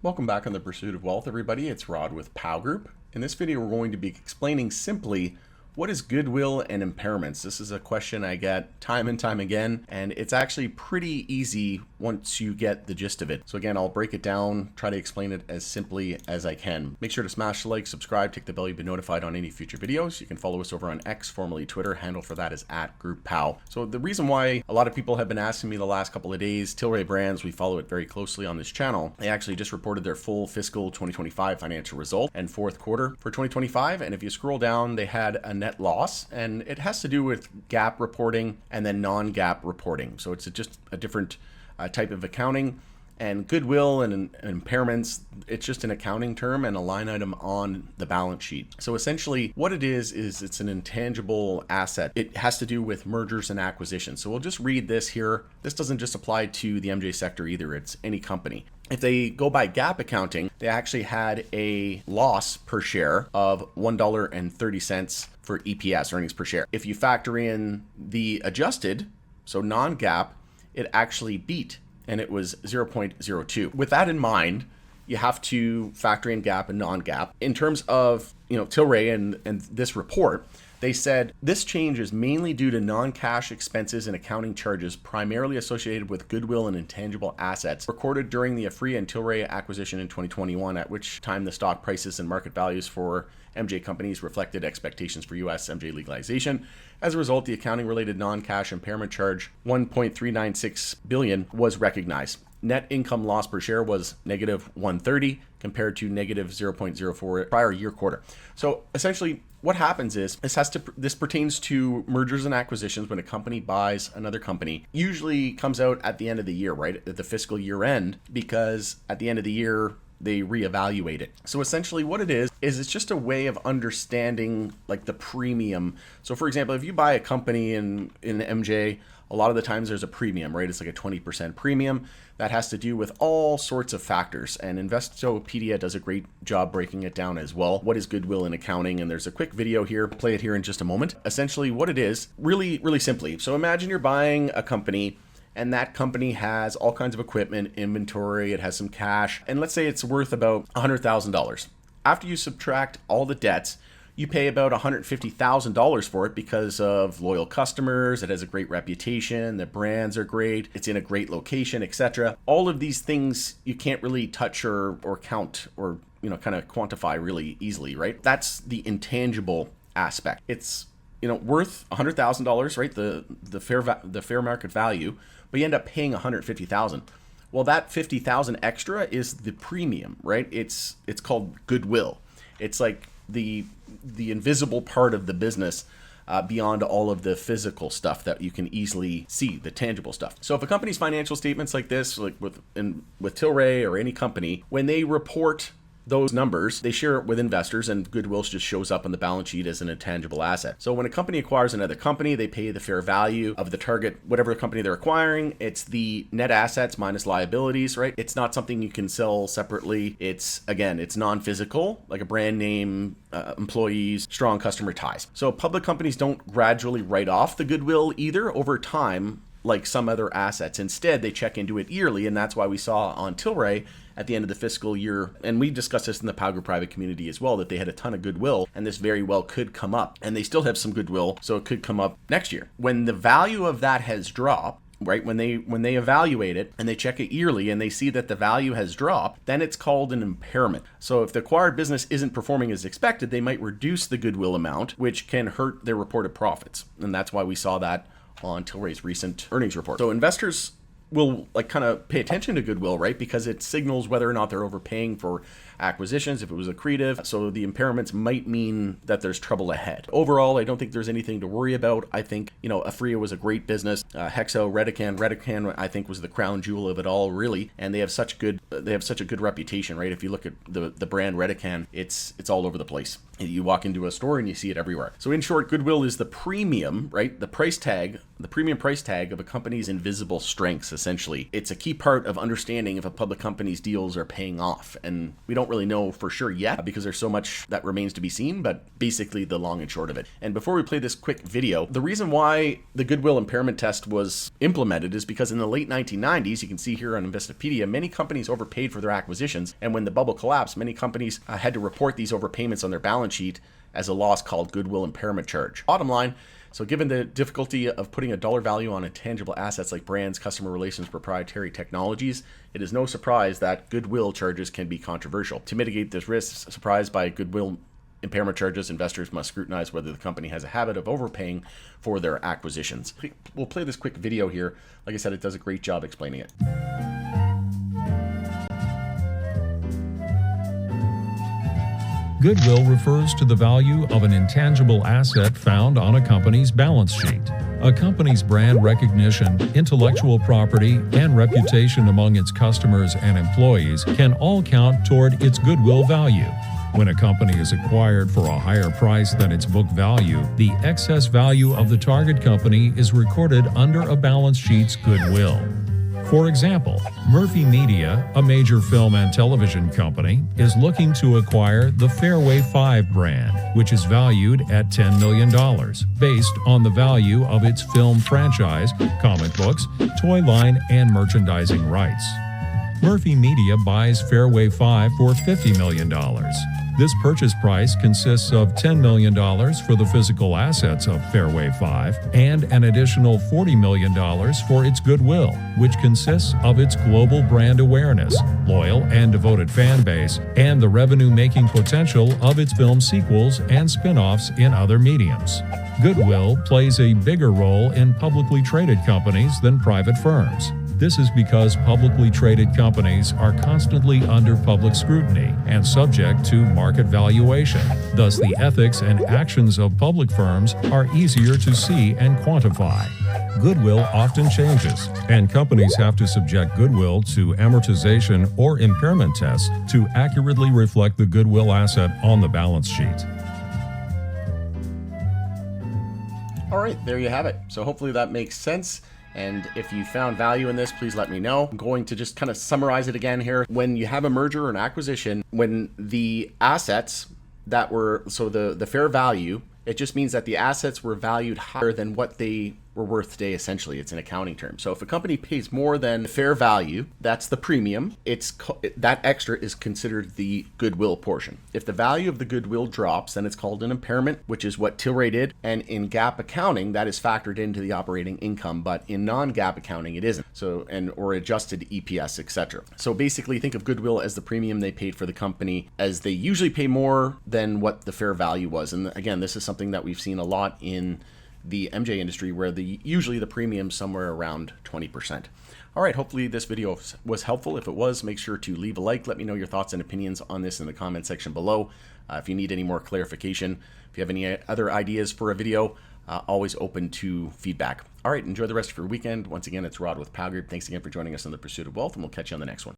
Welcome back on The Pursuit of Wealth, everybody. It's Rod with POW Group. In this video, we're going to be explaining simply what is goodwill and impairments. This is a question I get time and time again, and it's actually pretty easy once you get the gist of it. So again, I'll break it down, try to explain it as simply as I can. Make sure to smash the like, subscribe, tick the bell, you'll be notified on any future videos. You can follow us over on X, formerly Twitter. Handle for that is @GroupPOW. So the reason why a lot of people have been asking me the last couple of days, Tilray Brands, we follow it very closely on this channel. They actually just reported their full fiscal 2025 financial result and fourth quarter for 2025. And if you scroll down, they had a net loss, and it has to do with GAAP reporting and then non-GAAP reporting. So it's just a different type of accounting. And goodwill and impairments, it's just an accounting term and a line item on the balance sheet. So essentially what it is it's an intangible asset. It has to do with mergers and acquisitions. So we'll just read this here. This doesn't just apply to the MJ sector either, it's any company. If they go by GAAP accounting, they actually had a loss per share of $1.30 for EPS, earnings per share. If you factor in the adjusted, so non-GAAP, it actually beat, and it was 0.02. With that in mind, you have to factor in GAAP and non-GAAP. In terms of, Tilray and this report, they said this change is mainly due to non-cash expenses and accounting charges primarily associated with goodwill and intangible assets recorded during the Afria and Tilray acquisition in 2021, at which time the stock prices and market values for MJ companies reflected expectations for US MJ legalization. As a result, the accounting-related non-cash impairment charge, $1.396 billion, was recognized. Net income loss per share was negative 130 compared to negative 0.04 prior year quarter. So essentially what happens is this pertains to mergers and acquisitions. When a company buys another company, usually comes out at the end of the year, right? At the fiscal year end, because at the end of the year, they reevaluate it. So essentially what it is it's just a way of understanding like the premium. So for example, if you buy a company in MJ, a lot of the times there's a premium, right? It's like a 20% premium. That has to do with all sorts of factors. And Investopedia does a great job breaking it down as well. What is goodwill in accounting? And there's a quick video here, play it here in just a moment. Essentially what it is, really, really simply. So imagine you're buying a company, and that company has all kinds of equipment, inventory, it has some cash, and let's say it's worth about $100,000. After you subtract all the debts, you pay about $150,000 for it because of loyal customers, it has a great reputation, the brands are great, it's in a great location, etc. All of these things you can't really touch or count or kind of quantify really easily, right? That's the intangible aspect. It's worth $100,000, right? The fair market value, but you end up paying $150,000. Well, that $50,000 extra is the premium, right? It's called goodwill. It's like the invisible part of the business beyond all of the physical stuff that you can easily see, the tangible stuff. So if a company's financial statements like this, like with Tilray or any company, when they report those numbers, they share it with investors, and goodwill just shows up on the balance sheet as an intangible asset. So when a company acquires another company, they pay the fair value of the target, whatever company they're acquiring. It's the net assets minus liabilities, right? It's not something you can sell separately. It's non-physical, like a brand name, employees, strong customer ties. So public companies don't gradually write off the goodwill either over time, like some other assets. Instead, they check into it yearly, and that's why we saw on Tilray at the end of the fiscal year, and we discussed this in the POW Group private community as well, that they had a ton of goodwill, and this very well could come up. And they still have some goodwill, so it could come up next year. When the value of that has dropped, right, when they evaluate it and they check it yearly and they see that the value has dropped, then it's called an impairment. So if the acquired business isn't performing as expected, they might reduce the goodwill amount, which can hurt their reported profits. And that's why we saw that on Tilray's recent earnings report. So investors will kind of pay attention to goodwill, right? Because it signals whether or not they're overpaying for acquisitions, if it was accretive. So the impairments might mean that there's trouble ahead. Overall, I don't think there's anything to worry about. I think, Afria was a great business. Hexo, Redecan, I think was the crown jewel of it all, really. And they have such a good reputation, right? If you look at the brand Redecan, it's all over the place. You walk into a store and you see it everywhere. So in short, goodwill is the premium, right? The price tag, the premium price tag of a company's invisible strengths, essentially. It's a key part of understanding if a public company's deals are paying off. And we don't really know for sure yet because there's so much that remains to be seen, but basically the long and short of it. And before we play this quick video, the reason why the goodwill impairment test was implemented is because in the late 1990s, you can see here on Investopedia, many companies overpaid for their acquisitions. And when the bubble collapsed, many companies had to report these overpayments on their balance sheet as a loss called goodwill impairment charge. Bottom line, so given the difficulty of putting a dollar value on intangible assets like brands, customer relations, proprietary technologies, it is no surprise that goodwill charges can be controversial. To mitigate this risk surprised by goodwill impairment charges, investors must scrutinize whether the company has a habit of overpaying for their acquisitions. We'll play this quick video here. Like I said, it does a great job explaining it. Goodwill refers to the value of an intangible asset found on a company's balance sheet. A company's brand recognition, intellectual property, and reputation among its customers and employees can all count toward its goodwill value. When a company is acquired for a higher price than its book value, the excess value of the target company is recorded under a balance sheet's goodwill. For example, Murphy Media, a major film and television company, is looking to acquire the Fairway 5 brand, which is valued at $10 million, based on the value of its film franchise, comic books, toy line, and merchandising rights. Murphy Media buys Fairway 5 for $50 million. This purchase price consists of $10 million for the physical assets of Fairway 5 and an additional $40 million for its goodwill, which consists of its global brand awareness, loyal and devoted fan base, and the revenue-making potential of its film sequels and spin-offs in other mediums. Goodwill plays a bigger role in publicly traded companies than private firms. This is because publicly traded companies are constantly under public scrutiny and subject to market valuation. Thus, the ethics and actions of public firms are easier to see and quantify. Goodwill often changes, and companies have to subject goodwill to amortization or impairment tests to accurately reflect the goodwill asset on the balance sheet. All right, there you have it. So hopefully that makes sense. And if you found value in this, please let me know. I'm going to just kind of summarize it again here. When you have a merger or an acquisition, when the assets that were, so the fair value, it just means that the assets were valued higher than what they were worth today, essentially. It's an accounting term. So if a company pays more than fair value, that's the premium. That extra is considered the goodwill portion. If the value of the goodwill drops, then it's called an impairment, which is what Tilray did. And in GAAP accounting, that is factored into the operating income, but in non-GAAP accounting, it isn't. So, or adjusted EPS, etc. So basically, think of goodwill as the premium they paid for the company, as they usually pay more than what the fair value was. And again, this is something that we've seen a lot in the MJ industry, where usually the premium's somewhere around 20%. All right, hopefully this video was helpful. If it was, make sure to leave a like. Let me know your thoughts and opinions on this in the comment section below. If you need any more clarification, if you have any other ideas for a video, always open to feedback. All right, enjoy the rest of your weekend. Once again, it's Rod with Power Group. Thanks again for joining us on the Pursuit of Wealth, and we'll catch you on the next one.